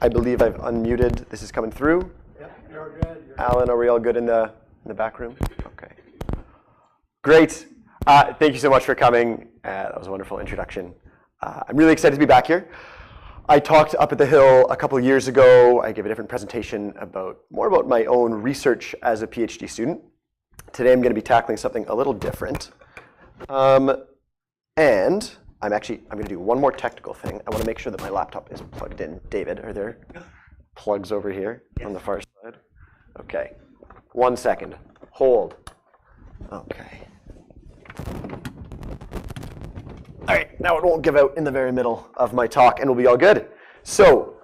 I believe I've unmuted. This is coming through. Yep, you're good. Alan, are we all good in the back room? Okay. Great. Thank you so much for coming. That was a wonderful introduction. I'm really excited to be back here. I talked up at the Hill a couple of years ago. I gave a different presentation more about my own research as a PhD student. Today I'm going to be tackling something a little different. And I'm going to do one more technical thing. I want to make sure that my laptop is plugged in. David, are there plugs over here on the far side? Okay. 1 second. Hold. Okay. All right, now it won't give out in the very middle of my talk, and we'll be all good. So,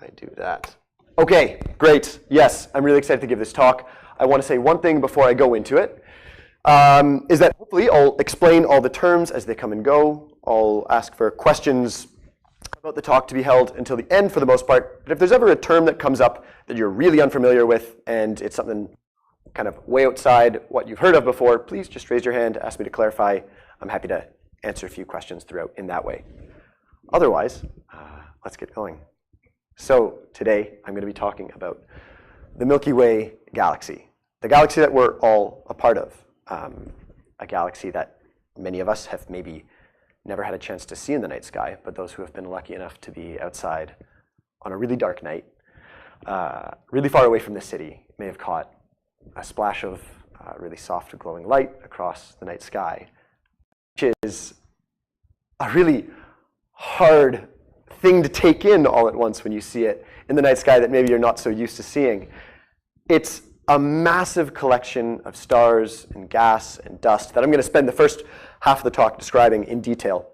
I do that. Okay, great. Yes, I'm really excited to give this talk. I want to say one thing before I go into it, is that hopefully I'll explain all the terms as they come and go. I'll ask for questions about the talk to be held until the end for the most part. But if there's ever a term that comes up that you're really unfamiliar with and it's something kind of way outside what you've heard of before, please just raise your hand, ask me to clarify. I'm happy to answer a few questions throughout in that way. Otherwise, let's get going. So today I'm going to be talking about the Milky Way galaxy, the galaxy that we're all a part of, a galaxy that many of us have maybe never had a chance to see in the night sky, but those who have been lucky enough to be outside on a really dark night, really far away from the city, may have caught a splash of really soft glowing light across the night sky, which is a really hard thing to take in all at once when you see it in the night sky that maybe you're not so used to seeing. It's a massive collection of stars and gas and dust that I'm going to spend the first half of the talk describing in detail.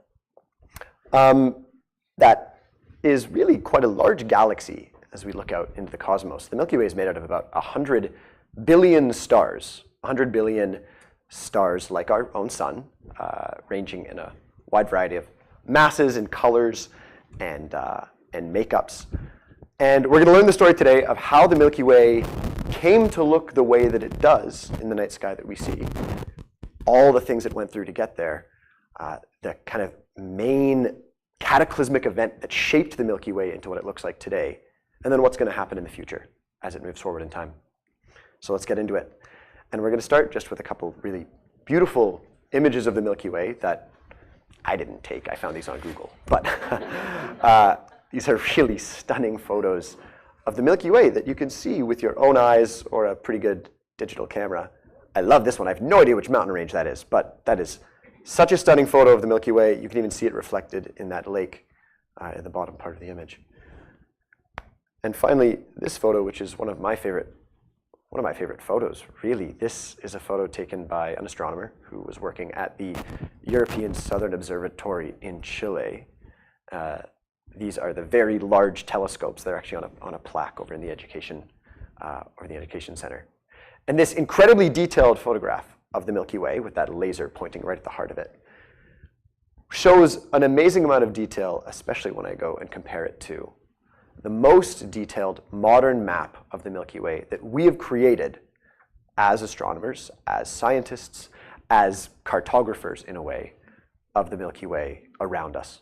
That is really quite a large galaxy as we look out into the cosmos. The Milky Way is made out of about 100 billion stars, 100 billion stars like our own sun, ranging in a wide variety of masses and colors and makeups. And we're going to learn the story today of how the Milky Way came to look the way that it does in the night sky that we see, all the things it went through to get there, the kind of main cataclysmic event that shaped the Milky Way into what it looks like today, and then what's going to happen in the future as it moves forward in time. So let's get into it. And we're going to start just with a couple really beautiful images of the Milky Way that I didn't take. I found these on Google. But these are really stunning photos of the Milky Way that you can see with your own eyes or a pretty good digital camera. I love this one. I have no idea which mountain range that is, but that is such a stunning photo of the Milky Way. You can even see it reflected in that lake in the bottom part of the image. And finally, this photo, which is one of my favorite photos, really. This is a photo taken by an astronomer who was working at the European Southern Observatory in Chile. These are the very large telescopes. They're actually on a plaque over in the education center. And this incredibly detailed photograph of the Milky Way with that laser pointing right at the heart of it shows an amazing amount of detail, especially when I go and compare it to the most detailed modern map of the Milky Way that we have created as astronomers, as scientists, as cartographers in a way of the Milky Way around us.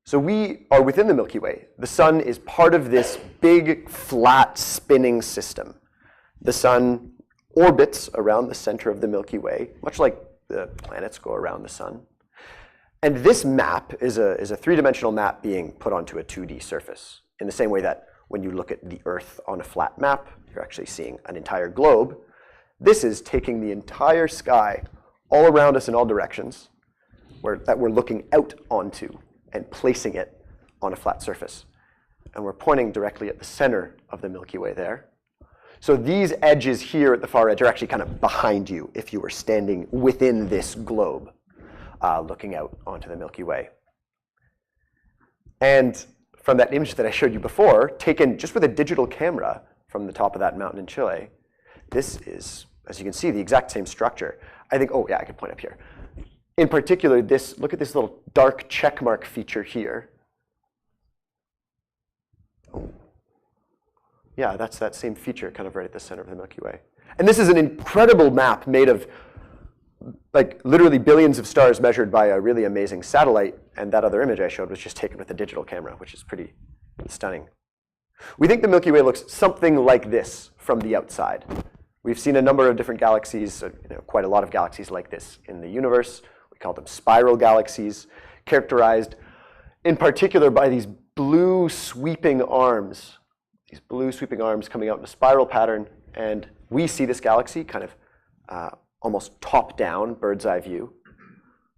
So we are within the Milky Way. The sun is part of this big, flat, spinning system. The sun orbits around the center of the Milky Way, much like the planets go around the sun. And this map is a three-dimensional map being put onto a 2D surface, in the same way that when you look at the Earth on a flat map, you're actually seeing an entire globe. This is taking the entire sky all around us in all directions that we're looking out onto and placing it on a flat surface. And we're pointing directly at the center of the Milky Way there. So these edges here at the far edge are actually kind of behind you if you were standing within this globe, looking out onto the Milky Way. And from that image that I showed you before, taken just with a digital camera from the top of that mountain in Chile, this is, as you can see, the exact same structure. I think, oh yeah, I could point up here. In particular, look at this little dark checkmark feature here. Oh. Yeah, that's that same feature kind of right at the center of the Milky Way. And this is an incredible map made of like literally billions of stars measured by a really amazing satellite, and that other image I showed was just taken with a digital camera, which is pretty stunning. We think the Milky Way looks something like this from the outside. We've seen a number of different galaxies, quite a lot of galaxies like this in the universe. We call them spiral galaxies, characterized in particular by these blue sweeping arms. These blue sweeping arms coming out in a spiral pattern, and we see this galaxy kind of almost top-down, bird's-eye view.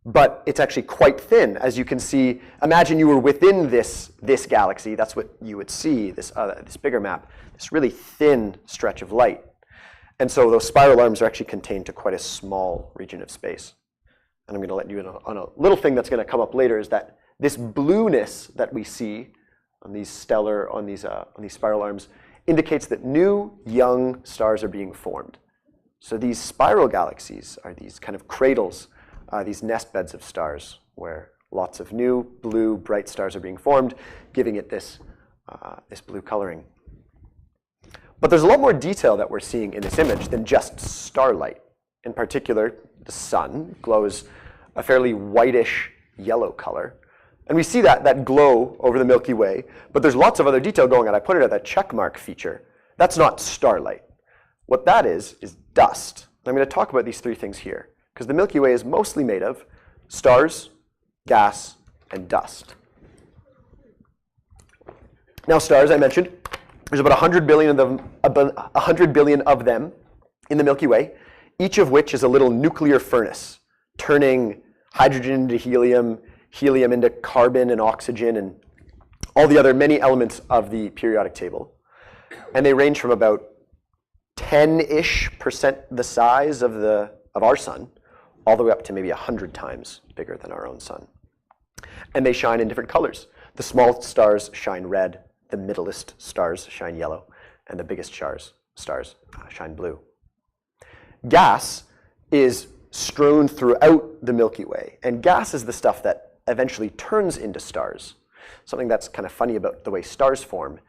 But it's actually quite thin, as you can see. Imagine you were within this galaxy. That's what you would see, this bigger map, this really thin stretch of light. And so those spiral arms are actually contained to quite a small region of space. And I'm going to let you in on a little thing that's going to come up later, is that this blueness that we see on these spiral arms indicates that new, young stars are being formed. So these spiral galaxies are these kind of cradles, these nest beds of stars, where lots of new, blue, bright stars are being formed, giving it this blue coloring. But there's a lot more detail that we're seeing in this image than just starlight. In particular, the sun glows a fairly whitish yellow color. And we see that glow over the Milky Way, but there's lots of other detail going on. I put it at that check mark feature. That's not starlight. What that is dust. And I'm going to talk about these three things here, because the Milky Way is mostly made of stars, gas, and dust. Now stars, I mentioned, there's about 100 billion of them in the Milky Way, each of which is a little nuclear furnace, turning hydrogen into helium, helium into carbon and oxygen, and all the other many elements of the periodic table. And they range from about 10-ish% the size of our sun, all the way up to maybe 100 times bigger than our own sun. And they shine in different colors. The small stars shine red, the middlest stars shine yellow, and the biggest stars shine blue. Gas is strewn throughout the Milky Way, and gas is the stuff that eventually turns into stars. Something that's kind of funny about the way stars form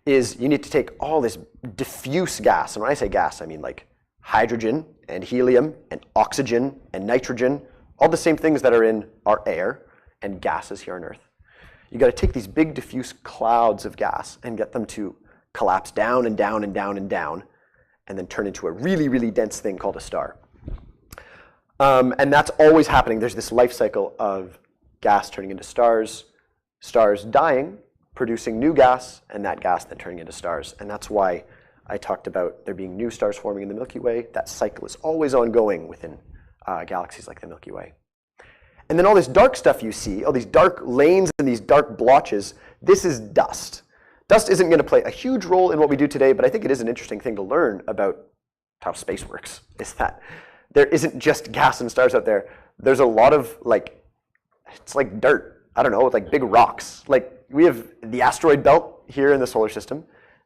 is you need to take all this diffuse gas, and when I say gas, I mean like hydrogen and helium and oxygen and nitrogen, all the same things that are in our air and gases here on Earth. You got to take these big diffuse clouds of gas and get them to collapse down and down and down and down, and then turn into a really, really dense thing called a star. And that's always happening. There's this life cycle of gas turning into stars, stars dying, producing new gas, and that gas then turning into stars. And that's why I talked about there being new stars forming in the Milky Way. That cycle is always ongoing within galaxies like the Milky Way. And then all this dark stuff you see, all these dark lanes and these dark blotches, this is dust. Dust isn't going to play a huge role in what we do today, but I think it is an interesting thing to learn about how space works, is that there isn't just gas and stars out there. There's a lot of it's like dirt. I don't know, like big rocks. Like we have the asteroid belt here in the solar system.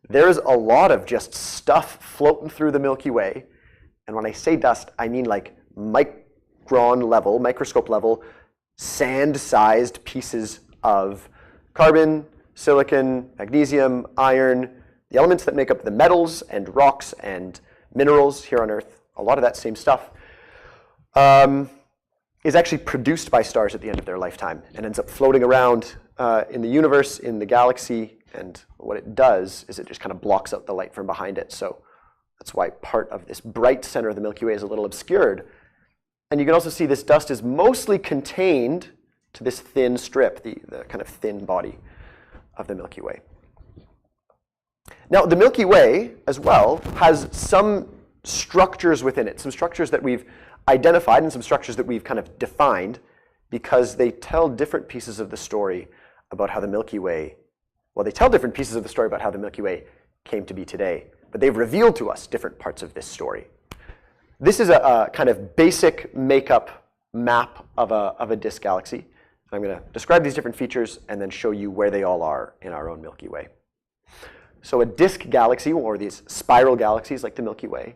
There's a lot of just stuff floating through the Milky Way. And when I say dust, I mean like microscope level, sand-sized pieces of carbon, silicon, magnesium, iron, the elements that make up the metals and rocks and minerals here on Earth. A lot of that same stuff is actually produced by stars at the end of their lifetime and ends up floating around in the universe, in the galaxy, and what it does is it just kind of blocks out the light from behind it. So that's why part of this bright center of the Milky Way is a little obscured. And you can also see this dust is mostly contained to this thin strip, the kind of thin body of the Milky Way. Now, the Milky Way, as well, has some structures within it, some structures that we've identified and some structures that we've kind of defined because they tell different pieces of the story about how the Milky Way, they tell different pieces of the story about how the Milky Way came to be today, but they've revealed to us different parts of this story. This is a kind of basic makeup map of a disk galaxy. I'm going to describe these different features and then show you where they all are in our own Milky Way. So a disk galaxy, or these spiral galaxies like the Milky Way,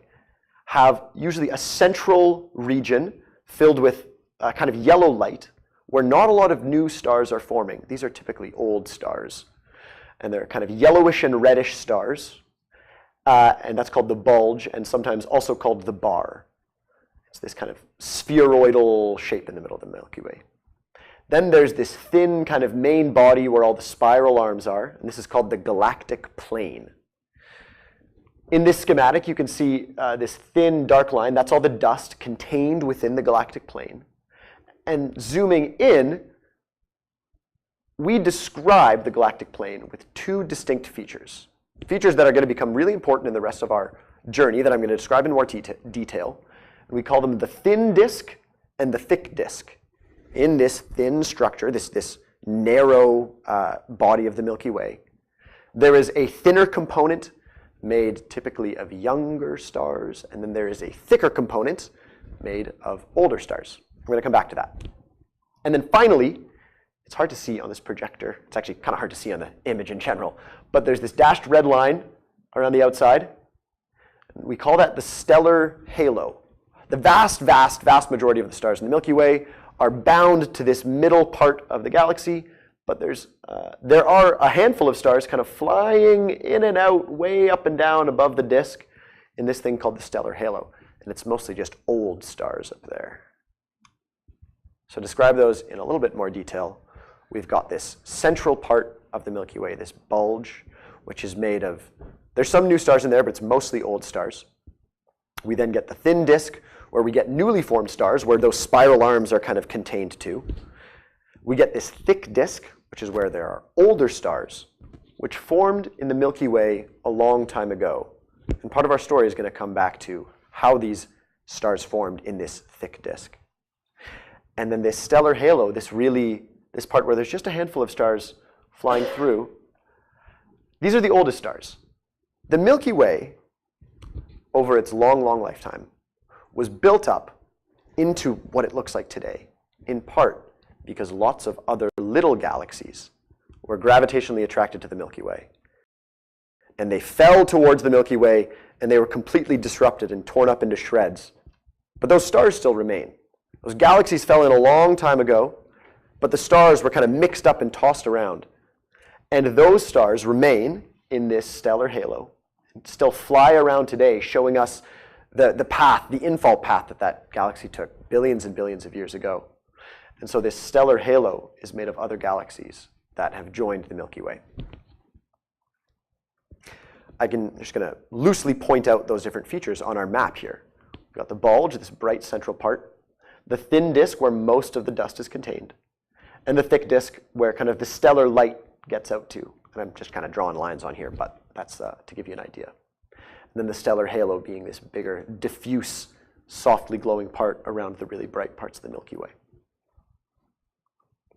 have usually a central region filled with a kind of yellow light where not a lot of new stars are forming. These are typically old stars. And they're kind of yellowish and reddish stars. And that's called the bulge, and sometimes also called the bar. It's this kind of spheroidal shape in the middle of the Milky Way. Then there's this thin kind of main body where all the spiral arms are, and this is called the galactic plane. In this schematic, you can see this thin dark line. That's all the dust contained within the galactic plane. And zooming in, we describe the galactic plane with two distinct features. Features that are going to become really important in the rest of our journey that I'm going to describe in more detail. And we call them the thin disk and the thick disk. In this thin structure, this narrow body of the Milky Way, there is a thinner component made typically of younger stars, and then there is a thicker component made of older stars. We're going to come back to that. And then finally, it's hard to see on this projector. It's actually kind of hard to see on the image in general, but there's this dashed red line around the outside. We call that the stellar halo. The vast majority of the stars in the Milky Way are bound to this middle part of the galaxy, but there are a handful of stars kind of flying in and out, way up and down above the disk in this thing called the stellar halo. And it's mostly just old stars up there. So to describe those in a little bit more detail, we've got this central part of the Milky Way, this bulge, which is made of, there's some new stars in there, but it's mostly old stars. We then get the thin disk, where we get newly formed stars, where those spiral arms are kind of contained to. We get this thick disk, which is where there are older stars, which formed in the Milky Way a long time ago. And part of our story is going to come back to how these stars formed in this thick disk. And then this stellar halo, this part where there's just a handful of stars flying through, these are the oldest stars. The Milky Way, over its long lifetime, was built up into what it looks like today, in part because lots of other little galaxies were gravitationally attracted to the Milky Way. And they fell towards the Milky Way, and they were completely disrupted and torn up into shreds. But those stars still remain. Those galaxies fell in a long time ago, but the stars were kind of mixed up and tossed around. And those stars remain in this stellar halo, and still fly around today, showing us the path, the infall path that galaxy took billions and billions of years ago. And so this stellar halo is made of other galaxies that have joined the Milky Way. I'm just going to loosely point out those different features on our map here. We've got the bulge, this bright central part, the thin disk where most of the dust is contained, and the thick disk where kind of the stellar light gets out to. And I'm just kind of drawing lines on here, but that's to give you an idea. And then the stellar halo being this bigger, diffuse, softly glowing part around the really bright parts of the Milky Way.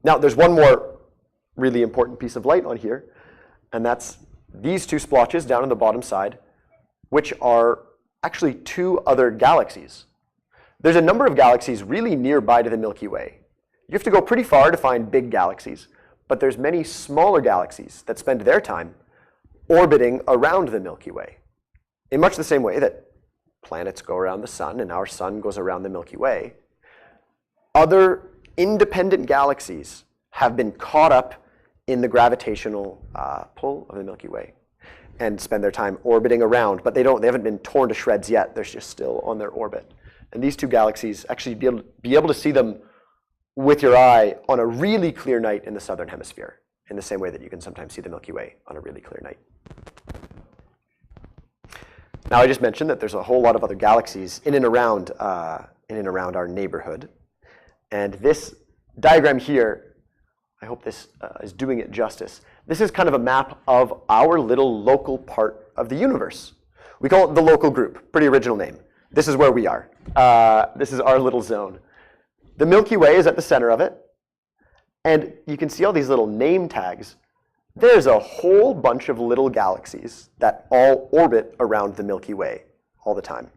Now, there's one more really important piece of light on here, and that's these two splotches down on the bottom side, which are actually two other galaxies. There's a number of galaxies really nearby to the Milky Way. You have to go pretty far to find big galaxies, but there's many smaller galaxies that spend their time orbiting around the Milky Way. In much the same way that planets go around the sun and our sun goes around the Milky Way, other independent galaxies have been caught up in the gravitational pull of the Milky Way and spend their time orbiting around, but they haven't been torn to shreds yet. They're just still on their orbit. And these two galaxies, actually be able to see them with your eye on a really clear night in the southern hemisphere, in the same way that you can sometimes see the Milky Way on a really clear night. Now, I just mentioned that there's a whole lot of other galaxies in and around our neighborhood. And this diagram here, I hope this is doing it justice. This is kind of a map of our little local part of the universe. We call it the local group. Pretty original name. This is where we are. This is our little zone. The Milky Way is at the center of it. And you can see all these little name tags. There's a whole bunch of little galaxies that all orbit around the Milky Way all the time.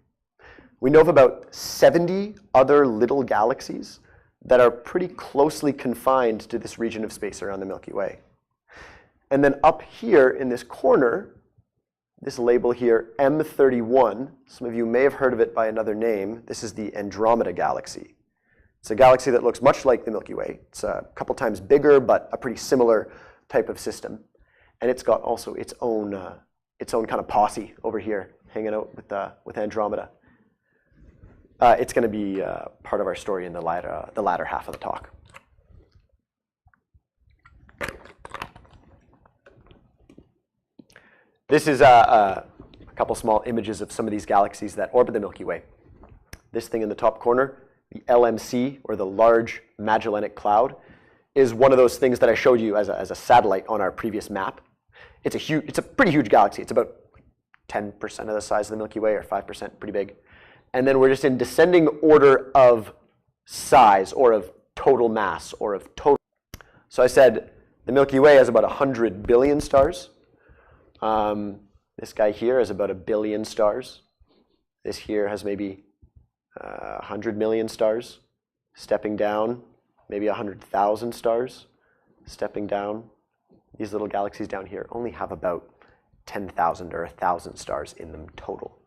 We know of about 70 other little galaxies that are pretty closely confined to this region of space around the Milky Way. And then up here in this corner, this label here, M31, some of you may have heard of it by another name. This is the Andromeda galaxy. It's a galaxy that looks much like the Milky Way. It's a couple times bigger, but a pretty similar type of system. And it's got also its own kind of posse over here hanging out with Andromeda. it's going to be part of our story in the latter half of the talk. This is a couple small images of some of these galaxies that orbit the Milky Way. This thing in the top corner, the LMC, or the Large Magellanic Cloud, is one of those things that I showed you as a satellite on our previous map. It's a pretty huge galaxy. It's about 10% of the size of the Milky Way, or 5%, pretty big. And then we're just in descending order of size, or of total mass, or of total. So I said the Milky Way has about 100 billion stars. This guy here has about 1 billion stars. This here has maybe 100 million stars. Stepping down, maybe 100,000 stars. Stepping down. These little galaxies down here only have about 10,000 or 1,000 stars in them total.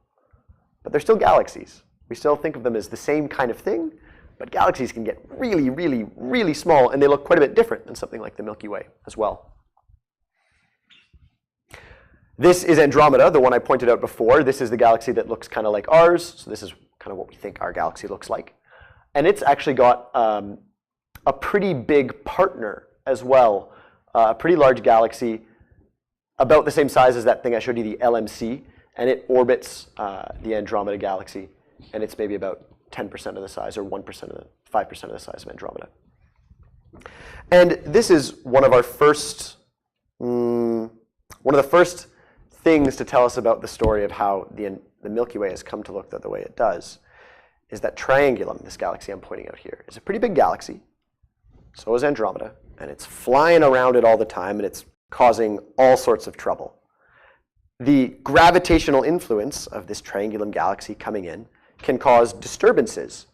But they're still galaxies. We still think of them as the same kind of thing, but galaxies can get really, really, really small, and they look quite a bit different than something like the Milky Way as well. This is Andromeda, the one I pointed out before. This is the galaxy that looks kind of like ours. So this is kind of what we think our galaxy looks like. And it's actually got a pretty big partner as well, a pretty large galaxy, about the same size as that thing I showed you, the LMC. And it orbits the Andromeda galaxy. And it's maybe about 10% of the size, or 5% of the size of Andromeda. And this is one of our first, one of the first things to tell us about the story of how the Milky Way has come to look the way it does, is that Triangulum, this galaxy I'm pointing out here, is a pretty big galaxy. So is Andromeda, and it's flying around it all the time, and it's causing all sorts of trouble. The gravitational influence of this Triangulum galaxy coming in can cause disturbances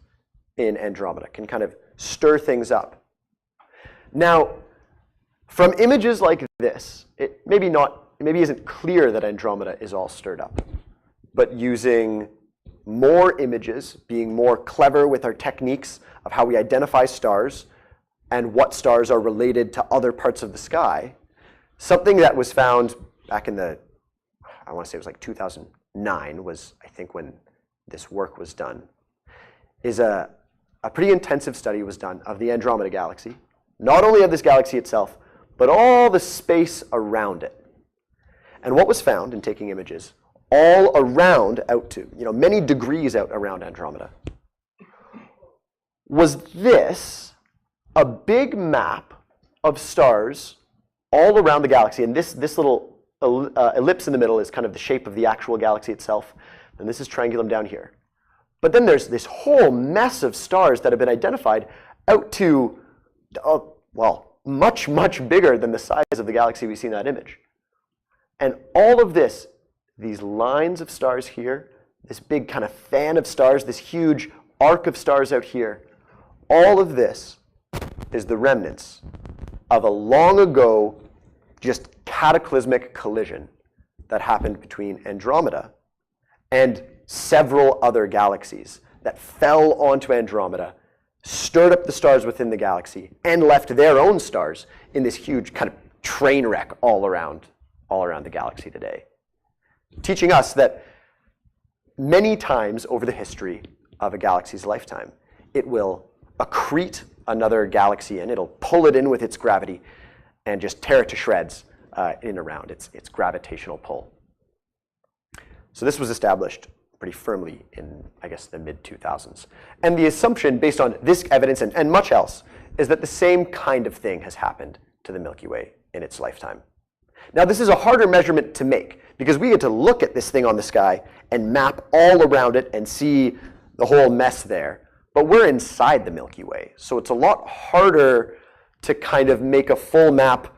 in Andromeda, can kind of stir things up. Now, from images like this, it maybe isn't clear that Andromeda is all stirred up. But using more images, being more clever with our techniques of how we identify stars and what stars are related to other parts of the sky, something that was found back in I want to say it was like 2009 was, I think, when this work was done, is a pretty intensive study was done of the Andromeda galaxy, not only of this galaxy itself, but all the space around it. And what was found in taking images all around, out to many degrees out around Andromeda, was a big map of stars all around the galaxy. And this little ellipse in the middle is kind of the shape of the actual galaxy itself. And this is Triangulum down here. But then there's this whole mess of stars that have been identified out to, well, much, much bigger than the size of the galaxy we see in that image. And all of this, these lines of stars here, this big kind of fan of stars, this huge arc of stars out here, all of this is the remnants of a long ago, just cataclysmic collision that happened between Andromeda and several other galaxies that fell onto Andromeda, stirred up the stars within the galaxy, and left their own stars in this huge kind of train wreck all around the galaxy today. Teaching us that many times over the history of a galaxy's lifetime, it will accrete another galaxy in, it'll pull it in with its gravity and just tear it to shreds in and around its gravitational pull. So this was established pretty firmly in, I guess, the mid-2000s. And the assumption based on this evidence and much else is that the same kind of thing has happened to the Milky Way in its lifetime. Now, this is a harder measurement to make because we get to look at this thing on the sky and map all around it and see the whole mess there. But we're inside the Milky Way, so it's a lot harder to kind of make a full map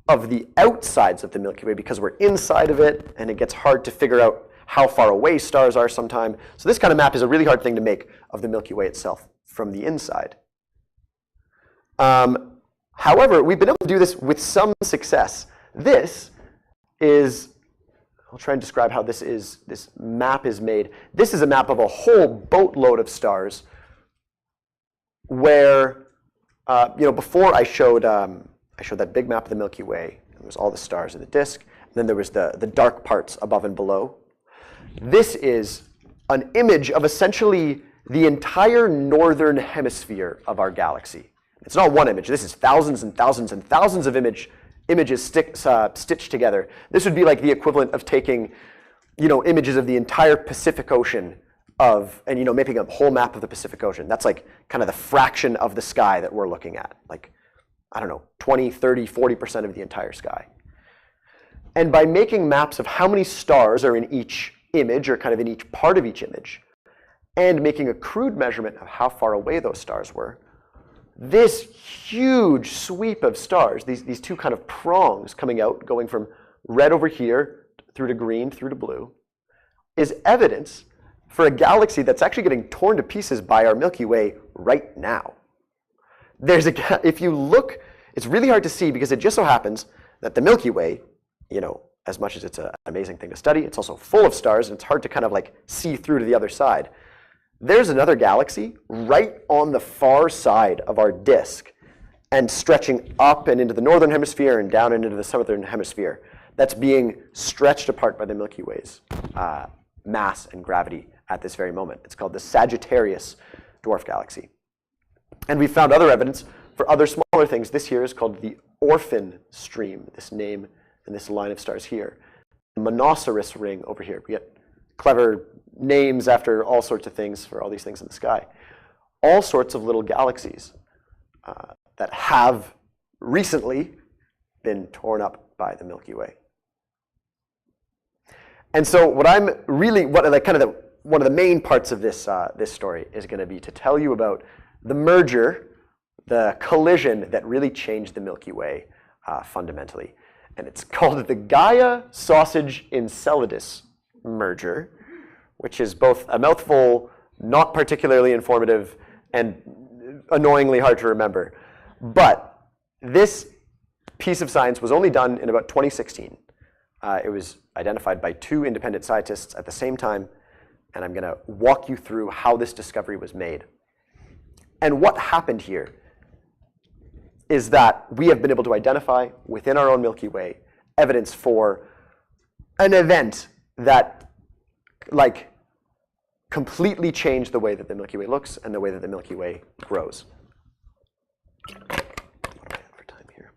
of the outsides of the Milky Way because we're inside of it, and it gets hard to figure out how far away stars are sometime. So this kind of map is a really hard thing to make of the Milky Way itself from the inside. However, we've been able to do this with some success. This is, I'll try and describe how this map is made. This is a map of a whole boatload of stars where, before I showed that big map of the Milky Way. There was all the stars in the disk. And then there was the dark parts above and below. This is an image of essentially the entire northern hemisphere of our galaxy. It's not one image. This is thousands and thousands and thousands of images stitched together. This would be like the equivalent of taking, images of the entire Pacific Ocean and making a whole map of the Pacific Ocean. That's like kind of the fraction of the sky that we're looking at. Like, I don't know, 20, 30, 40% of the entire sky. And by making maps of how many stars are in each image, or kind of in each part of each image, and making a crude measurement of how far away those stars were, this huge sweep of stars, these two kind of prongs coming out, going from red over here through to green, through to blue, is evidence for a galaxy that's actually getting torn to pieces by our Milky Way right now. If you look, it's really hard to see because it just so happens that the Milky Way, as much as it's an amazing thing to study, it's also full of stars, and it's hard to kind of like see through to the other side. There's another galaxy right on the far side of our disk and stretching up and into the northern hemisphere and down into the southern hemisphere that's being stretched apart by the Milky Way's mass and gravity at this very moment. It's called the Sagittarius dwarf galaxy. And we found other evidence for other smaller things. This here is called the Orphan Stream, this name and this line of stars here. The Monoceros ring over here. We get clever names after all sorts of things for all these things in the sky. All sorts of little galaxies that have recently been torn up by the Milky Way. And so one of the main parts of this story is going to be to tell you about the merger, the collision that really changed the Milky Way fundamentally. And it's called the Gaia Sausage Enceladus merger, which is both a mouthful, not particularly informative, and annoyingly hard to remember. But this piece of science was only done in about 2016. It was identified by two independent scientists at the same time, and I'm going to walk you through how this discovery was made. And what happened here is that we have been able to identify within our own Milky Way evidence for an event that completely changed the way that the Milky Way looks and the way that the Milky Way grows. What do I have for time here?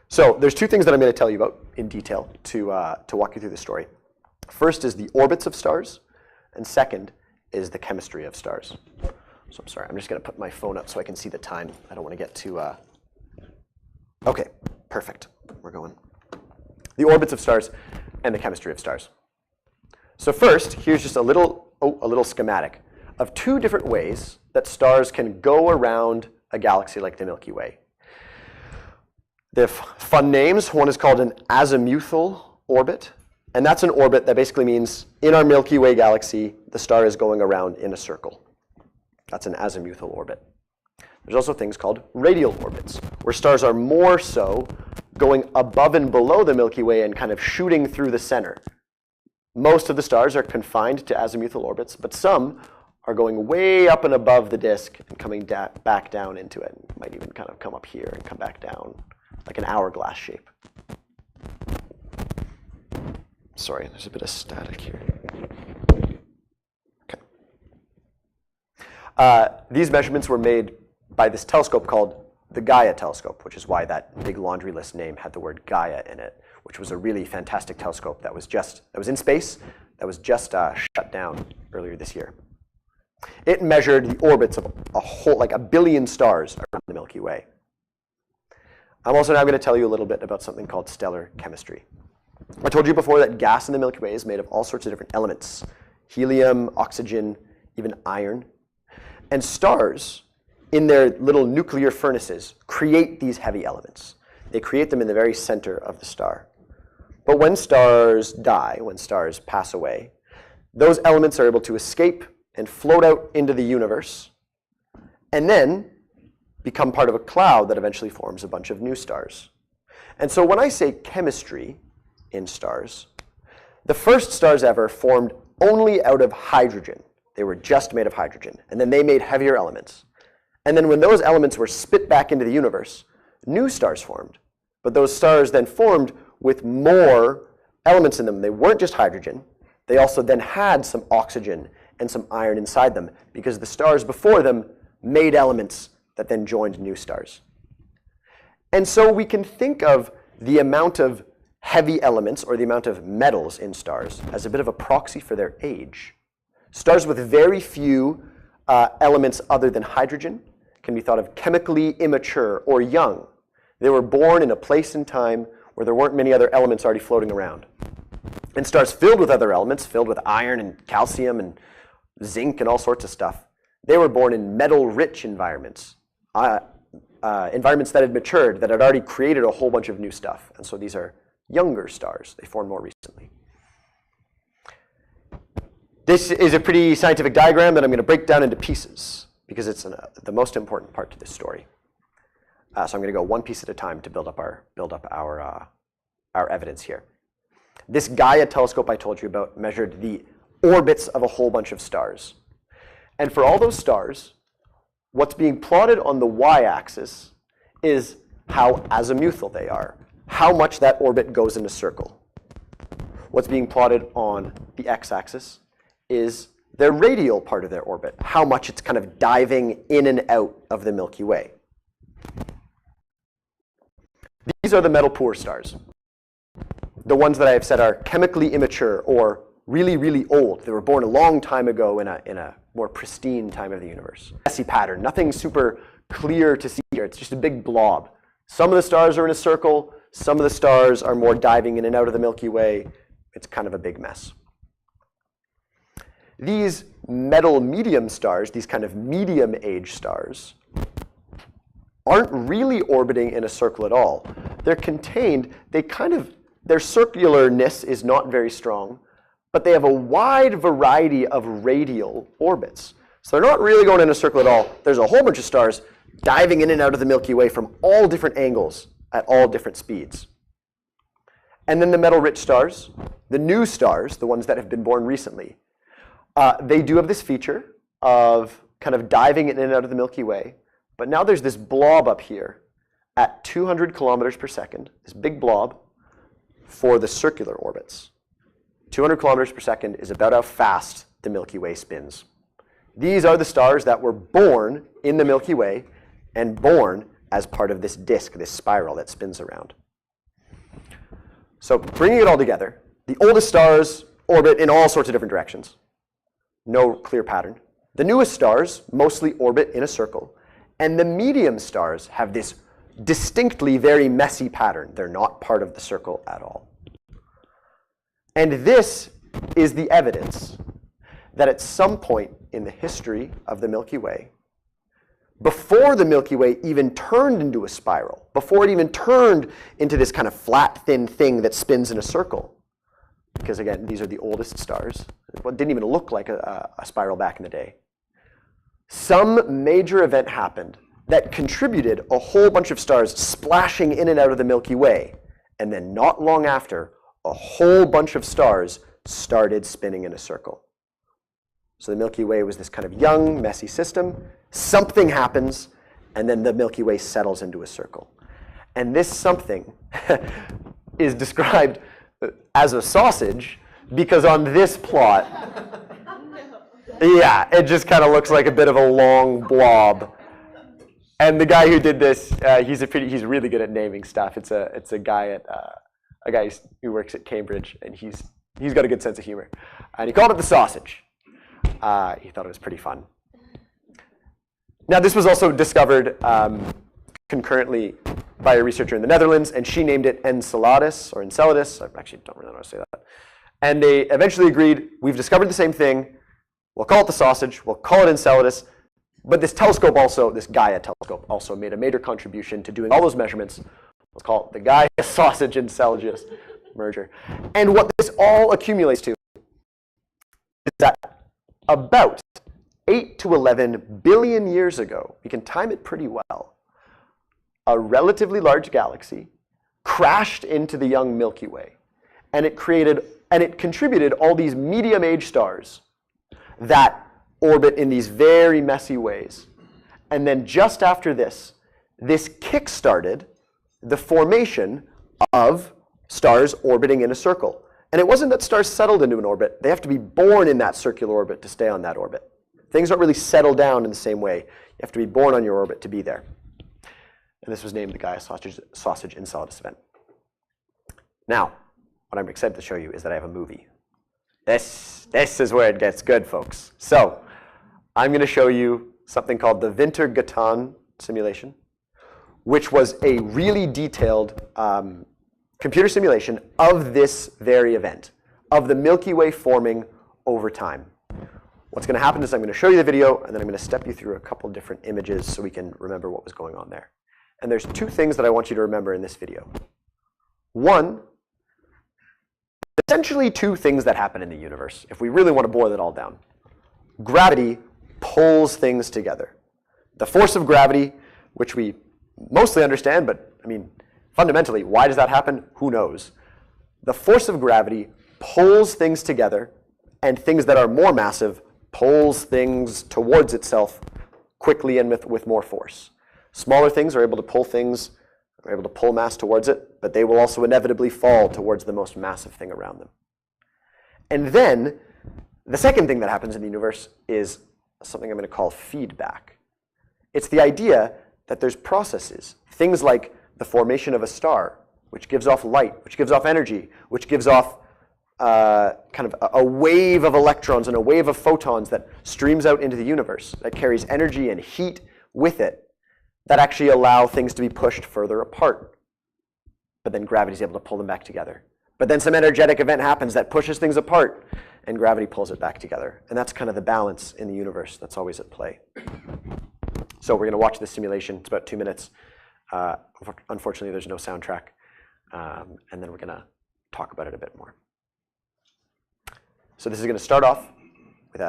So there's two things that I'm going to tell you about in detail to walk you through the story. First is the orbits of stars, and second is the chemistry of stars. So I'm sorry, I'm just going to put my phone up so I can see the time. I don't want to get too... Okay, perfect. We're going. The orbits of stars and the chemistry of stars. So first, here's just a little schematic of two different ways that stars can go around a galaxy like the Milky Way. They have fun names. One is called an azimuthal orbit, and that's an orbit that basically means in our Milky Way galaxy, the star is going around in a circle. That's an azimuthal orbit. There's also things called radial orbits, where stars are more so going above and below the Milky Way and kind of shooting through the center. Most of the stars are confined to azimuthal orbits, but some are going way up and above the disk and coming back down into it. It might even kind of come up here and come back down, like an hourglass shape. Sorry, there's a bit of static here. These measurements were made by this telescope called the Gaia telescope, which is why that big laundry list name had the word Gaia in it, which was a really fantastic telescope that was in space, that was just shut down earlier this year. It measured the orbits of a billion stars around the Milky Way. I'm also now going to tell you a little bit about something called stellar chemistry. I told you before that gas in the Milky Way is made of all sorts of different elements: helium, oxygen, even iron. And stars, in their little nuclear furnaces, create these heavy elements. They create them in the very center of the star. But when stars die, when stars pass away, those elements are able to escape and float out into the universe, and then become part of a cloud that eventually forms a bunch of new stars. And so when I say chemistry in stars, the first stars ever formed only out of hydrogen. They were just made of hydrogen, and then they made heavier elements. And then when those elements were spit back into the universe, new stars formed. But those stars then formed with more elements in them. They weren't just hydrogen. They also then had some oxygen and some iron inside them, because the stars before them made elements that then joined new stars. And so we can think of the amount of heavy elements, or the amount of metals in stars, as a bit of a proxy for their age. Stars with very few elements other than hydrogen can be thought of chemically immature or young. They were born in a place and time where there weren't many other elements already floating around. And stars filled with other elements, filled with iron and calcium and zinc and all sorts of stuff, they were born in metal-rich environments, environments that had matured, that had already created a whole bunch of new stuff. And so these are younger stars. They formed more recently. This is a pretty scientific diagram that I'm going to break down into pieces, because it's the most important part to this story. So I'm going to go one piece at a time to build up our evidence here. This Gaia telescope I told you about measured the orbits of a whole bunch of stars. And for all those stars, what's being plotted on the y-axis is how azimuthal they are, how much that orbit goes in a circle. What's being plotted on the x-axis is their radial part of their orbit, how much it's kind of diving in and out of the Milky Way. These are the metal poor stars. The ones that I have said are chemically immature or really, really old. They were born a long time ago in a more pristine time of the universe. Messy pattern, nothing super clear to see here. It's just a big blob. Some of the stars are in a circle. Some of the stars are more diving in and out of the Milky Way. It's kind of a big mess. These metal medium stars, these kind of medium-age stars, aren't really orbiting in a circle at all. They're contained, their circularness is not very strong, but they have a wide variety of radial orbits. So they're not really going in a circle at all. There's a whole bunch of stars diving in and out of the Milky Way from all different angles at all different speeds. And then the metal-rich stars, the new stars, the ones that have been born recently, they do have this feature of kind of diving in and out of the Milky Way. But now there's this blob up here at 200 kilometers per second, this big blob for the circular orbits. 200 kilometers per second is about how fast the Milky Way spins. These are the stars that were born in the Milky Way and born as part of this disk, this spiral that spins around. So bringing it all together, the oldest stars orbit in all sorts of different directions. No clear pattern. The newest stars mostly orbit in a circle. And the medium stars have this distinctly very messy pattern. They're not part of the circle at all. And this is the evidence that at some point in the history of the Milky Way, before the Milky Way even turned into a spiral, before it even turned into this kind of flat, thin thing that spins in a circle, because again, these are the oldest stars. It didn't even look like a spiral back in the day. Some major event happened that contributed a whole bunch of stars splashing in and out of the Milky Way. And then not long after, a whole bunch of stars started spinning in a circle. So the Milky Way was this kind of young, messy system. Something happens, and then the Milky Way settles into a circle. And this something is described as a sausage because on this plot, yeah, it just kind of looks like a bit of a long blob. And the guy who did this, he's really good at naming stuff. It's a guy who works at Cambridge, and he's got a good sense of humor. And he called it the sausage. He thought it was pretty fun. Now, this was also discovered concurrently by a researcher in the Netherlands, and she named it Enceladus, or Enceladus. I actually don't really know how to say that. And they eventually agreed, we've discovered the same thing. We'll call it the sausage. We'll call it Enceladus. But this telescope also, this Gaia telescope, also made a major contribution to doing all those measurements. We'll call it the Gaia sausage Enceladus merger. And what this all accumulates to is that about 8 to 11 billion years ago, we can time it pretty well, a relatively large galaxy crashed into the young Milky Way. And it contributed all these medium-age stars that orbit in these very messy ways. And then just after this kick-started the formation of stars orbiting in a circle. And it wasn't that stars settled into an orbit. They have to be born in that circular orbit to stay on that orbit. Things don't really settle down in the same way. You have to be born on your orbit to be there. And this was named the Gaia Sausage Enceladus event. Now, what I'm excited to show you is that I have a movie. This is where it gets good, folks. So I'm going to show you something called the Winter-Gatan simulation, which was a really detailed computer simulation of this very event, of the Milky Way forming over time. What's going to happen is I'm going to show you the video, and then I'm going to step you through a couple different images so we can remember what was going on there. And there's two things that I want you to remember in this video. One, essentially two things that happen in the universe, if we really want to boil it all down. Gravity pulls things together. The force of gravity, which we mostly understand, but I mean, fundamentally, why does that happen? Who knows? The force of gravity pulls things together, and things that are more massive pulls things towards itself quickly and with more force. Smaller things are able to pull things, are able to pull mass towards it, but they will also inevitably fall towards the most massive thing around them. And then, the second thing that happens in the universe is something I'm going to call feedback. It's the idea that there's processes, things like the formation of a star, which gives off light, which gives off energy, which gives off kind of a wave of electrons and a wave of photons that streams out into the universe, that carries energy and heat with it, that actually allow things to be pushed further apart. But then gravity is able to pull them back together. But then some energetic event happens that pushes things apart, and gravity pulls it back together. And that's kind of the balance in the universe that's always at play. So we're going to watch this simulation. It's about 2 minutes. Unfortunately, there's no soundtrack. And then we're going to talk about it a bit more. So this is going to start off with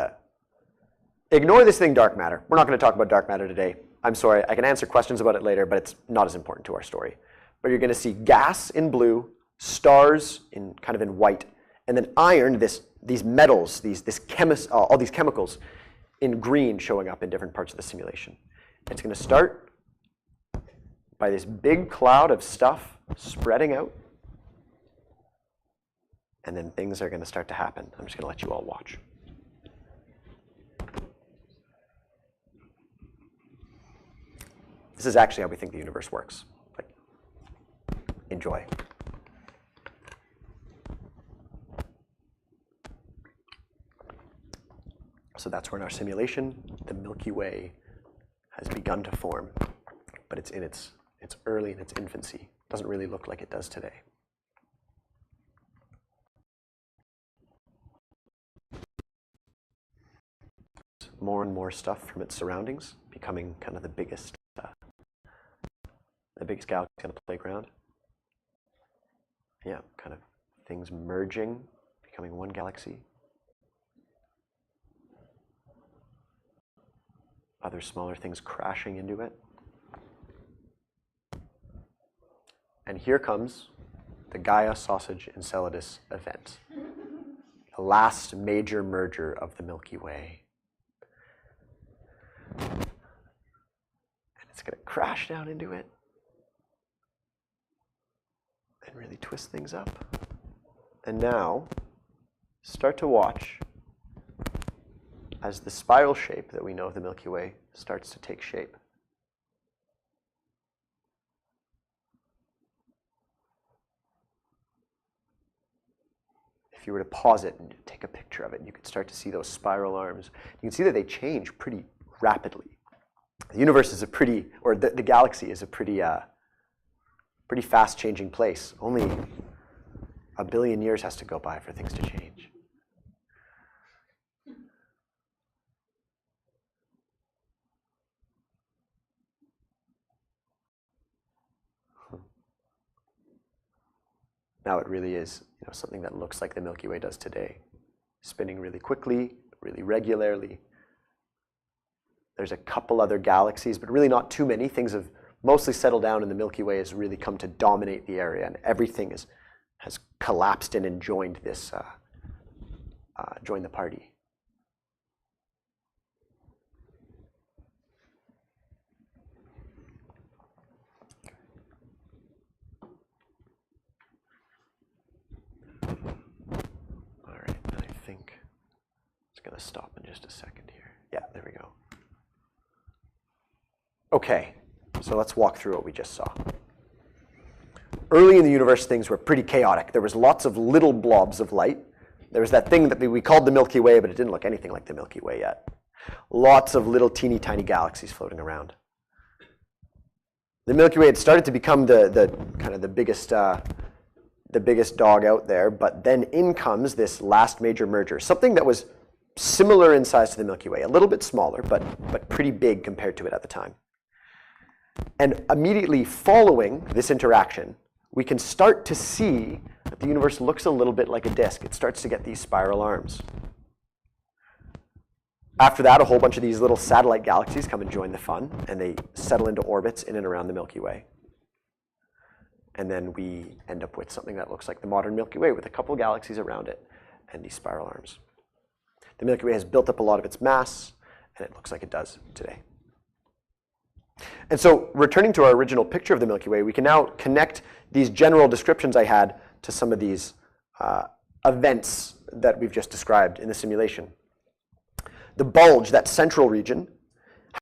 ignore this thing, dark matter. We're not going to talk about dark matter today. I'm sorry. I can answer questions about it later, but it's not as important to our story. But you're going to see gas in blue, stars in kind of in white, and then iron, these metals, all these chemicals in green showing up in different parts of the simulation. It's going to start by this big cloud of stuff spreading out, and then things are going to start to happen. I'm just going to let you all watch. This is actually how we think the universe works. Like, enjoy. So that's where in our simulation, the Milky Way has begun to form, but it's early in its infancy. It doesn't really look like it does today. More and more stuff from its surroundings, becoming kind of the biggest galaxy on the playground. Yeah, kind of things merging, becoming one galaxy. Other smaller things crashing into it. And here comes the Gaia Sausage Enceladus event, the last major merger of the Milky Way. And it's going to crash down into it and really twist things up. And now, start to watch as the spiral shape that we know of the Milky Way starts to take shape. If you were to pause it and take a picture of it, you could start to see those spiral arms. You can see that they change pretty rapidly. The universe is the galaxy is a pretty fast-changing place. Only a billion years has to go by for things to change. Now it really is, something that looks like the Milky Way does today, spinning really quickly, really regularly. There's a couple other galaxies, but really not too many. Things have mostly settled down, and the Milky Way has really come to dominate the area, and everything has collapsed in and joined joined the party. going to stop in just a second here. Yeah, there we go. Okay, so let's walk through what we just saw. Early in the universe, things were pretty chaotic. There was lots of little blobs of light. There was that thing that we called the Milky Way, but it didn't look anything like the Milky Way yet. Lots of little teeny tiny galaxies floating around. The Milky Way had started to become the kind of the biggest dog out there, but then in comes this last major merger, something that was similar in size to the Milky Way, a little bit smaller, but pretty big compared to it at the time. And immediately following this interaction, we can start to see that the universe looks a little bit like a disk. It starts to get these spiral arms. After that, a whole bunch of these little satellite galaxies come and join the fun, and they settle into orbits in and around the Milky Way. And then we end up with something that looks like the modern Milky Way with a couple of galaxies around it and these spiral arms. The Milky Way has built up a lot of its mass, and it looks like it does today. And so returning to our original picture of the Milky Way, we can now connect these general descriptions I had to some of these events that we've just described in the simulation. The bulge, that central region,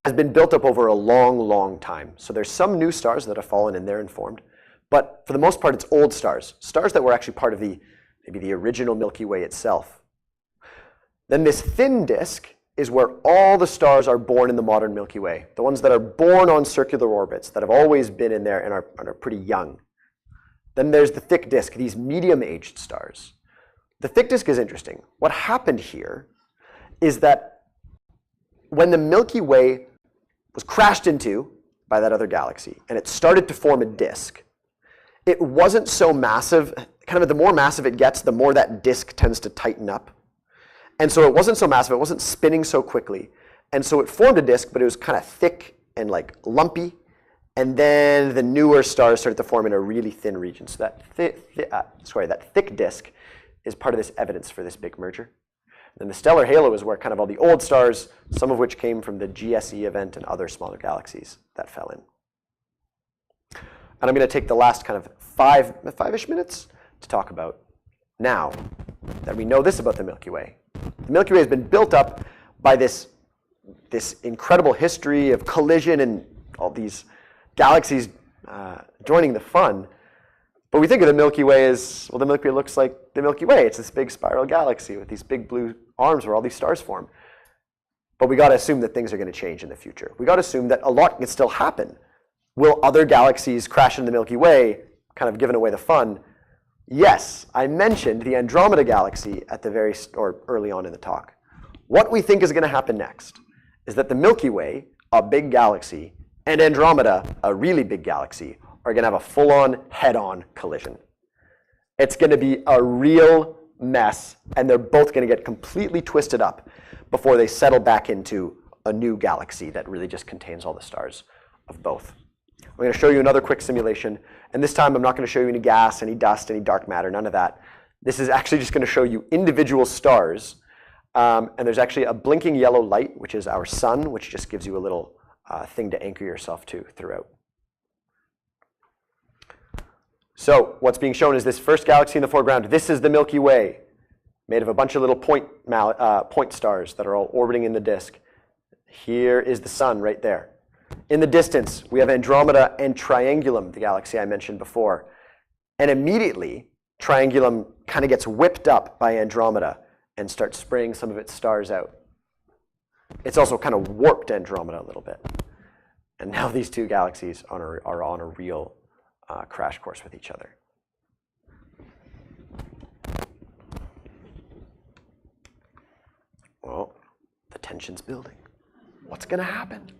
has been built up over a long, long time. So there's some new stars that have fallen in there and formed. But for the most part, it's old stars, stars that were actually part of maybe the original Milky Way itself. Then this thin disk is where all the stars are born in the modern Milky Way, the ones that are born on circular orbits, that have always been in there and are pretty young. Then there's the thick disk, these medium-aged stars. The thick disk is interesting. What happened here is that when the Milky Way was crashed into by that other galaxy and it started to form a disk, it wasn't so massive. Kind of the more massive it gets, the more that disk tends to tighten up. And so it wasn't so massive, it wasn't spinning so quickly. And so it formed a disk, but it was kind of thick and like lumpy. And then the newer stars started to form in a really thin region. So that thick disk is part of this evidence for this big merger. And then the stellar halo is where kind of all the old stars, some of which came from the GSE event and other smaller galaxies that fell in. And I'm going to take the last kind of five-ish minutes to talk about now that we know this about the Milky Way. The Milky Way has been built up by this incredible history of collision and all these galaxies joining the fun. But we think of the Milky Way as, well, the Milky Way looks like the Milky Way. It's this big spiral galaxy with these big blue arms where all these stars form. But we got to assume that things are going to change in the future. We got to assume that a lot can still happen. Will other galaxies crash into the Milky Way, kind of giving away the fun? Yes, I mentioned the Andromeda galaxy at the early on in the talk. What we think is going to happen next is that the Milky Way, a big galaxy, and Andromeda, a really big galaxy, are going to have a full-on, head-on collision. It's going to be a real mess, and they're both going to get completely twisted up before they settle back into a new galaxy that really just contains all the stars of both. I'm going to show you another quick simulation, and this time I'm not going to show you any gas, any dust, any dark matter, none of that. This is actually just going to show you individual stars, and there's actually a blinking yellow light, which is our sun, which just gives you a little thing to anchor yourself to throughout. So what's being shown is this first galaxy in the foreground. This is the Milky Way, made of a bunch of little point stars that are all orbiting in the disk. Here is the sun right there. In the distance, we have Andromeda and Triangulum, the galaxy I mentioned before. And immediately, Triangulum kind of gets whipped up by Andromeda and starts spraying some of its stars out. It's also kind of warped Andromeda a little bit. And now these two galaxies are on a real crash course with each other. Well, the tension's building. What's going to happen?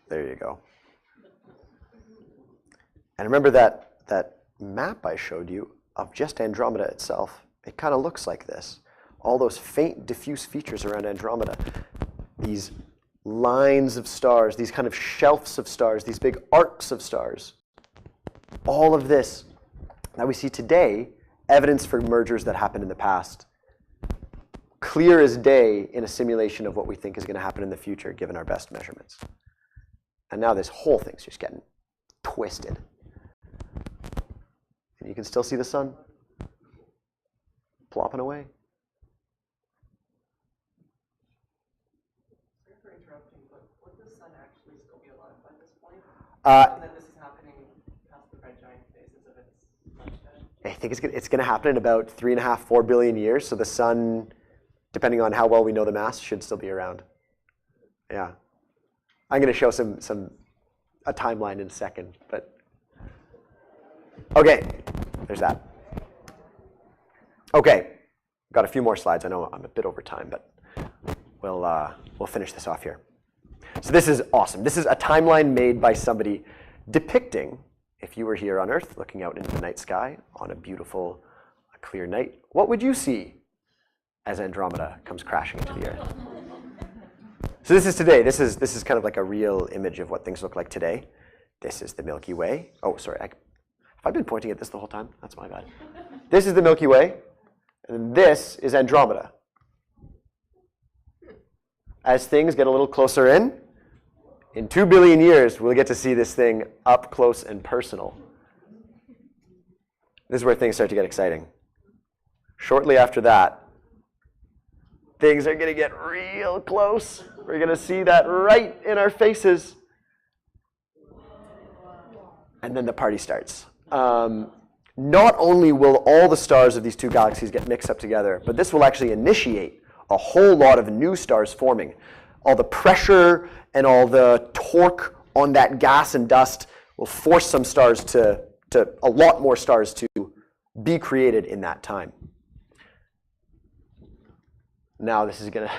There you go. And remember that map I showed you of just Andromeda itself? It kind of looks like this. All those faint, diffuse features around Andromeda. These lines of stars, these kind of shelves of stars, these big arcs of stars. All of this that we see today, evidence for mergers that happened in the past. clear as day in a simulation of what we think is going to happen in the future, given our best measurements. And now this whole thing's just getting twisted. And you can still see the sun plopping away. Sorry for interrupting, but would the sun actually still be alive by this point? And then this is happening past the red giant phases of its lifespan? I think it's going to happen in about 3.5, 4 billion years. So the sun, depending on how well we know the mass, should still be around. Yeah. I'm going to show a timeline in a second, but okay, there's that. Okay, got a few more slides. I know I'm a bit over time, but we'll finish this off here. So this is awesome. This is a timeline made by somebody depicting if you were here on Earth looking out into the night sky on a beautiful, clear night. What would you see as Andromeda comes crashing into the Earth? So this is today. This is kind of like a real image of what things look like today. This is the Milky Way. Oh, sorry. Have I been pointing at this the whole time? That's my bad. This is the Milky Way, and this is Andromeda. As things get a little closer in 2 billion years, we'll get to see this thing up close and personal. This is where things start to get exciting. Shortly after that, things are going to get real close. We're going to see that right in our faces. And then the party starts. Not only will all the stars of these two galaxies get mixed up together, but this will actually initiate a whole lot of new stars forming. All the pressure and all the torque on that gas and dust will force some stars a lot more stars to be created in that time. Now this is going to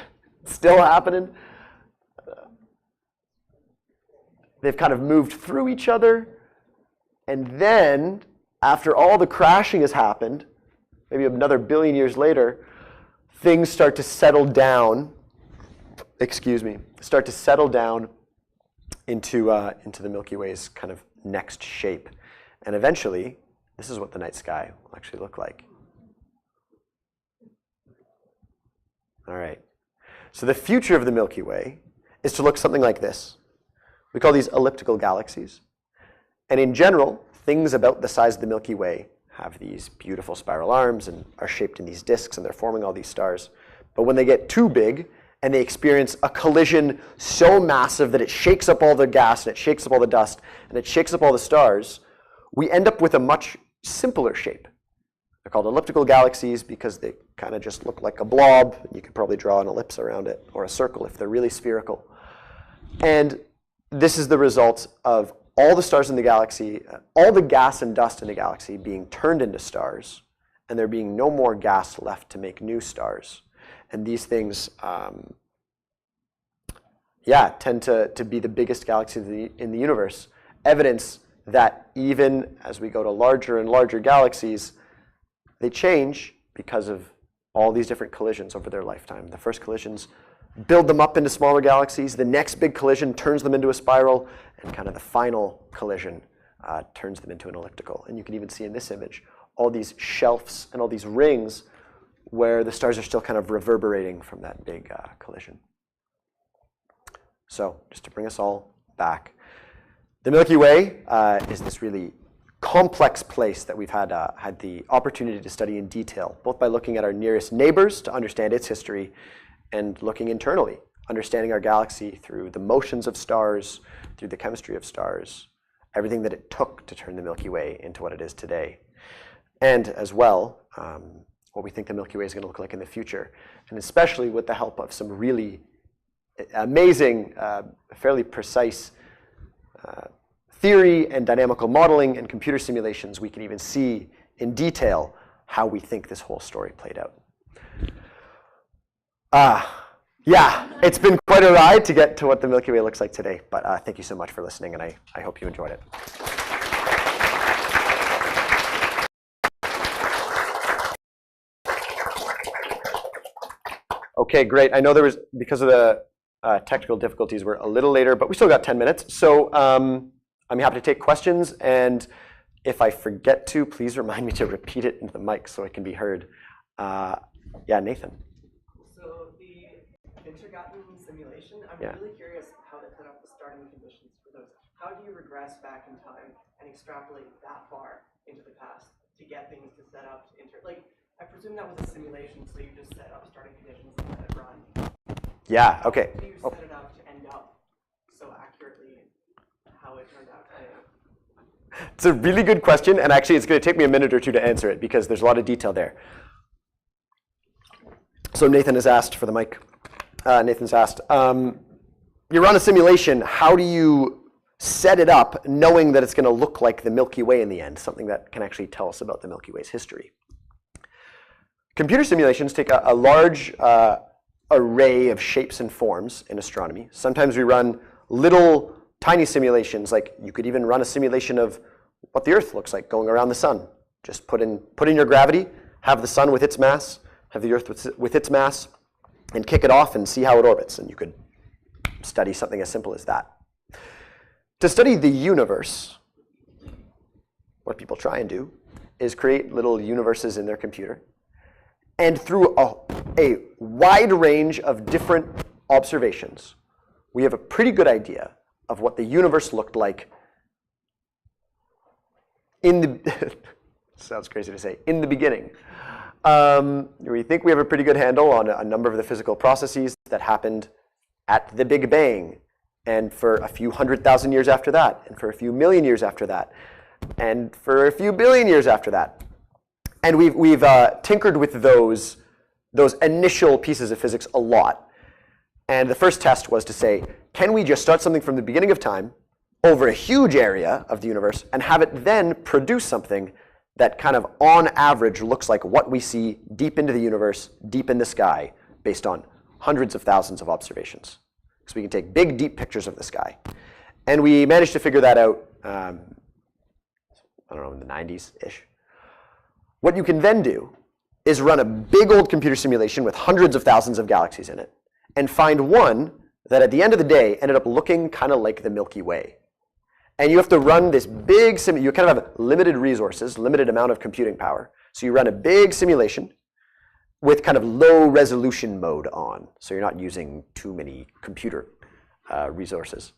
still happening. They've kind of moved through each other. And then, after all the crashing has happened, maybe another billion years later, things start to settle down. Start to settle down into the Milky Way's kind of next shape. And eventually, this is what the night sky will actually look like. All right. So the future of the Milky Way is to look something like this. We call these elliptical galaxies. And in general, things about the size of the Milky Way have these beautiful spiral arms and are shaped in these disks, and they're forming all these stars. But when they get too big and they experience a collision so massive that it shakes up all the gas and it shakes up all the dust and it shakes up all the stars, we end up with a much simpler shape. They're called elliptical galaxies because they kind of just look like a blob. You could probably draw an ellipse around it, or a circle if they're really spherical. And this is the result of all the stars in the galaxy, all the gas and dust in the galaxy being turned into stars, and there being no more gas left to make new stars. And these things, tend to be the biggest galaxies in the universe. Evidence that even as we go to larger and larger galaxies, they change because of all these different collisions over their lifetime. The first collisions build them up into smaller galaxies. The next big collision turns them into a spiral, and kind of the final collision turns them into an elliptical. And you can even see in this image all these shelves and all these rings where the stars are still kind of reverberating from that big collision. So just to bring us all back, the Milky Way is this really complex place that we've had the opportunity to study in detail, both by looking at our nearest neighbors to understand its history and looking internally, understanding our galaxy through the motions of stars, through the chemistry of stars, everything that it took to turn the Milky Way into what it is today. And as well, what we think the Milky Way is going to look like in the future, and especially with the help of some really amazing, fairly precise theory and dynamical modeling and computer simulations, we can even see in detail how we think this whole story played out. It's been quite a ride to get to what the Milky Way looks like today, but thank you so much for listening, and I hope you enjoyed it. Okay, great. I know there was, because of the technical difficulties, we're a little later, but we still got 10 minutes. So I'm happy to take questions, and if I forget to, please remind me to repeat it into the mic so it can be heard. Nathan. So intergotten simulation, I'm Yeah. really curious how they set up the starting conditions for those. How do you regress back in time and extrapolate that far into the past to get things to set up to like, I presume that was a simulation, so you just set up starting conditions and let it run. Yeah, okay. How do you set it up to end up so accurately how it turned out today? It's a really good question, and actually it's going to take me a minute or two to answer it because there's a lot of detail there. So Nathan has asked for the mic. Nathan's asked, you run a simulation, how do you set it up knowing that it's going to look like the Milky Way in the end, something that can actually tell us about the Milky Way's history? Computer simulations take a large array of shapes and forms in astronomy. Sometimes we run little tiny simulations, like you could even run a simulation of what the Earth looks like going around the sun. Just put in your gravity, have the sun with its mass, have the Earth with its mass, and kick it off and see how it orbits. And you could study something as simple as that. To study the universe, what people try and do is create little universes in their computer. And through a wide range of different observations, we have a pretty good idea of what the universe looked like in the, sounds crazy to say, in the beginning. We think we have a pretty good handle on a number of the physical processes that happened at the Big Bang, and for a few 100,000 years after that, and for a few million years after that, and for a few billion years after that. And we've tinkered with those initial pieces of physics a lot. And the first test was to say, can we just start something from the beginning of time over a huge area of the universe and have it then produce something that kind of on average looks like what we see deep into the universe, deep in the sky, based on hundreds of thousands of observations. So we can take big, deep pictures of the sky. And we managed to figure that out, I don't know, in the 90s-ish. What you can then do is run a big old computer simulation with hundreds of thousands of galaxies in it and find one that at the end of the day ended up looking kind of like the Milky Way. And you have to run this big simulation. You kind of have limited resources, limited amount of computing power. So you run a big simulation with kind of low resolution mode on. So you're not using too many computer resources.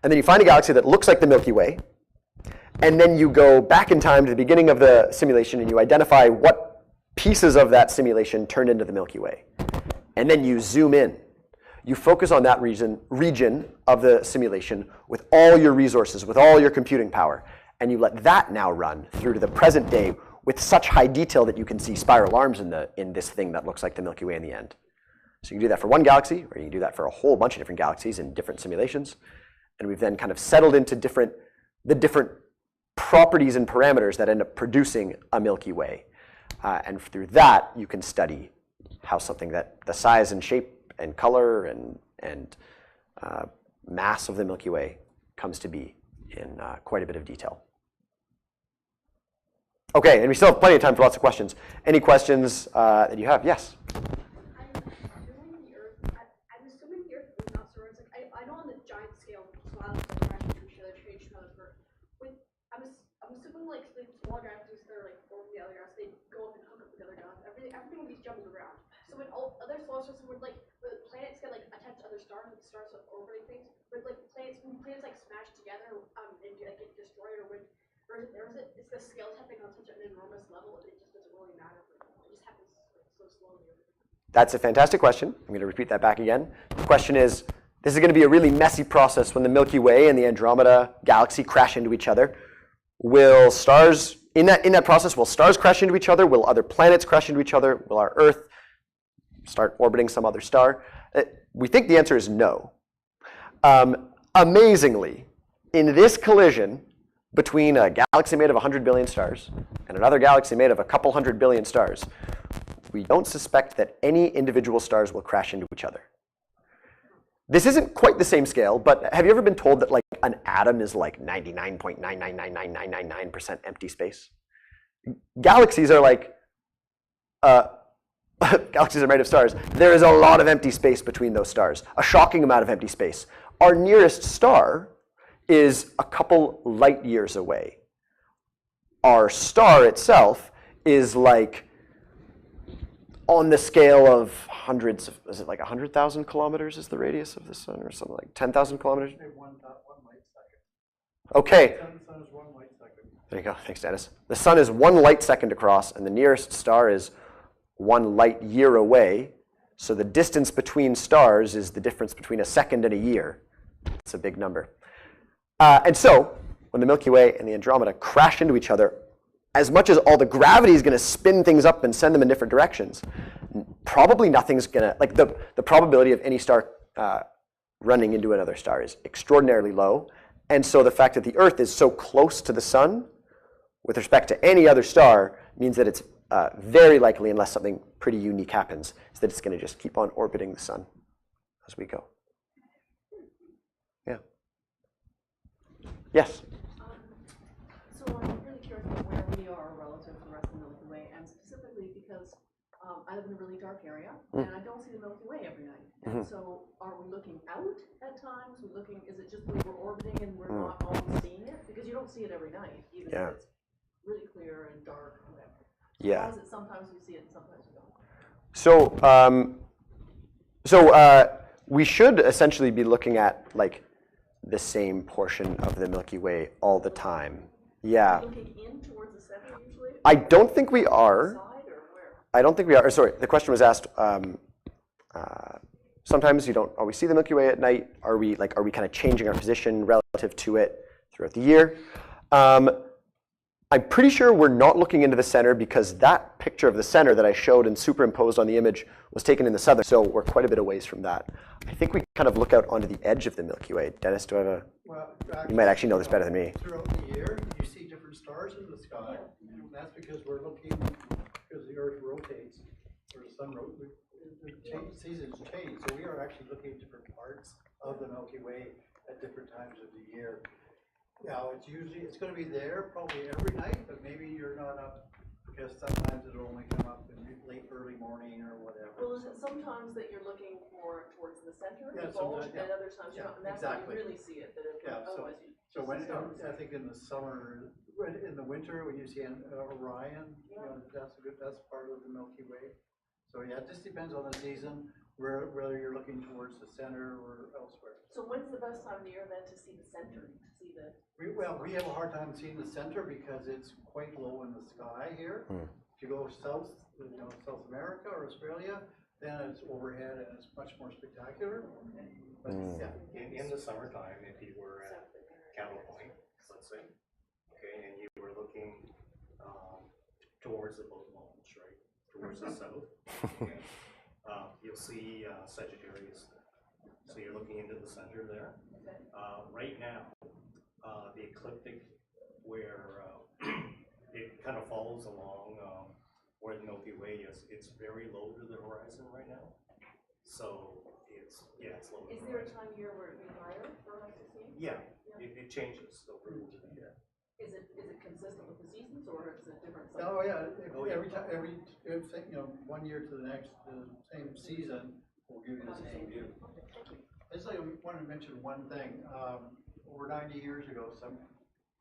And then you find a galaxy that looks like the Milky Way. And then you go back in time to the beginning of the simulation and you identify what pieces of that simulation turned into the Milky Way. And then you zoom in. You focus on that region of the simulation with all your resources, with all your computing power. And you let that now run through to the present day with such high detail that you can see spiral arms in this thing that looks like the Milky Way in the end. So you can do that for one galaxy, or you can do that for a whole bunch of different galaxies in different simulations. And we've then kind of settled into the different properties and parameters that end up producing a Milky Way. And through that, you can study how something that the size and shape and color and mass of the Milky Way comes to be in quite a bit of detail. Okay, and we still have plenty of time for lots of questions. Any questions that you have? Yes? I'm assuming the Earth is not so like I know on the giant scale, clouds like crashing into each other, change each other's work. I'm assuming like the small galaxies that are like orbiting the other galaxies, they go up and hook up with the other galaxies. Everything would be jumbled around. So when all other solar systems would like the planets get like attached to other stars, and the stars are orbiting things, but like planets like smash together and like get destroyed or is the scale happening on such an enormous level that it just doesn't really matter. It just happens like, so slowly. That's a fantastic question. I'm going to repeat that back again. The question is, this is going to be a really messy process when the Milky Way and the Andromeda galaxy crash into each other. Will stars, in that process, will stars crash into each other? Will other planets crash into each other? Will our Earth start orbiting some other star? We think the answer is no. Amazingly, in this collision between a galaxy made of 100 billion stars and another galaxy made of a couple 100 billion stars, we don't suspect that any individual stars will crash into each other. This isn't quite the same scale, but have you ever been told that like an atom is like 99.9999999% empty space? Galaxies are like, galaxies are made of stars. There is a lot of empty space between those stars, a shocking amount of empty space. Our nearest star is a couple light years away. Our star itself is like on the scale of hundreds of, is it like 100,000 kilometers is the radius of the sun, or something like 10,000 kilometers? One light second. Okay. The sun is 1 light second. There you go. Thanks, Dennis. The sun is 1 light second across, and the nearest star is 1 light year away. So the distance between stars is the difference between a second and a year. It's a big number. And so when the Milky Way and the Andromeda crash into each other, as much as all the gravity is going to spin things up and send them in different directions, probably nothing's going to, like the probability of any star running into another star is extraordinarily low. And so the fact that the Earth is so close to the sun with respect to any other star means that it's very likely, unless something pretty unique happens, is that it's going to just keep on orbiting the sun as we go. Yeah. Yes? So I'm really curious about where we are relative to the rest of the Milky Way, and specifically because I live in a really dark area, and I don't see the Milky Way every night. And so are we looking out at times? Is it just the way we're orbiting and we're not always seeing it? Because you don't see it every night, even if it's really clear and dark and whatever. Yeah. Why is it sometimes we see it and sometimes we don't? So we should essentially be looking at like the same portion of the Milky Way all the time. Yeah. Looking in towards the center usually? I don't think we are. Side or where? I don't think we are. Sorry, the question was asked. Sometimes you don't always see the Milky Way at night. Are we kind of changing our position relative to it throughout the year? I'm pretty sure we're not looking into the center because that picture of the center that I showed and superimposed on the image was taken in the southern, so we're quite a bit away from that. I think we kind of look out onto the edge of the Milky Way. Dennis, do I have a... Well, You might actually know this better than me. Throughout the year, you see different stars in the sky. And that's because we're looking, because the Earth rotates, or the sun rotates, the seasons change. So we are actually looking at different parts of the Milky Way at different times of the year. Now, it's going to be there probably every night, but maybe you're not up because sometimes it'll only come up in late early morning or whatever. Well, is it sometimes that you're looking more towards the center of Yeah, the bulge, sometimes, yeah. and other times you're not, and that's Exactly. when you really see it, that if, Yeah, otherwise you So just when, stars. I think in the summer, in the winter, when you see Orion, you know, that's part of the Milky Way. So yeah, it just depends on the season, whether you're looking towards the center or elsewhere. So when's the best time of year then to see the center, to see the? We have a hard time seeing the center because it's quite low in the sky here. If you go south, South America or Australia, then it's overhead and it's much more spectacular. But yeah, In the summertime, if you were at Cattle Point, let's say, okay, and you were looking towards the boat launch, right, towards the south, okay, you'll see Sagittarius there. So you're looking into the center there. Right now, the ecliptic, where it kind of follows along where the Milky Way is, it's very low to the horizon right now. So it's low. Is there a time of year where it'd be higher for us to see? Yeah, it changes over the year. Is it consistent with the seasons, or is it different? oh yeah, every time, one year to the next, the same season will give you the same view. I just want to mention one thing. Over 90 years ago, some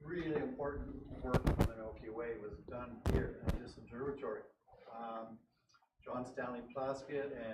really important work on the Milky Way was done here at this observatory. John Stanley Plaskett and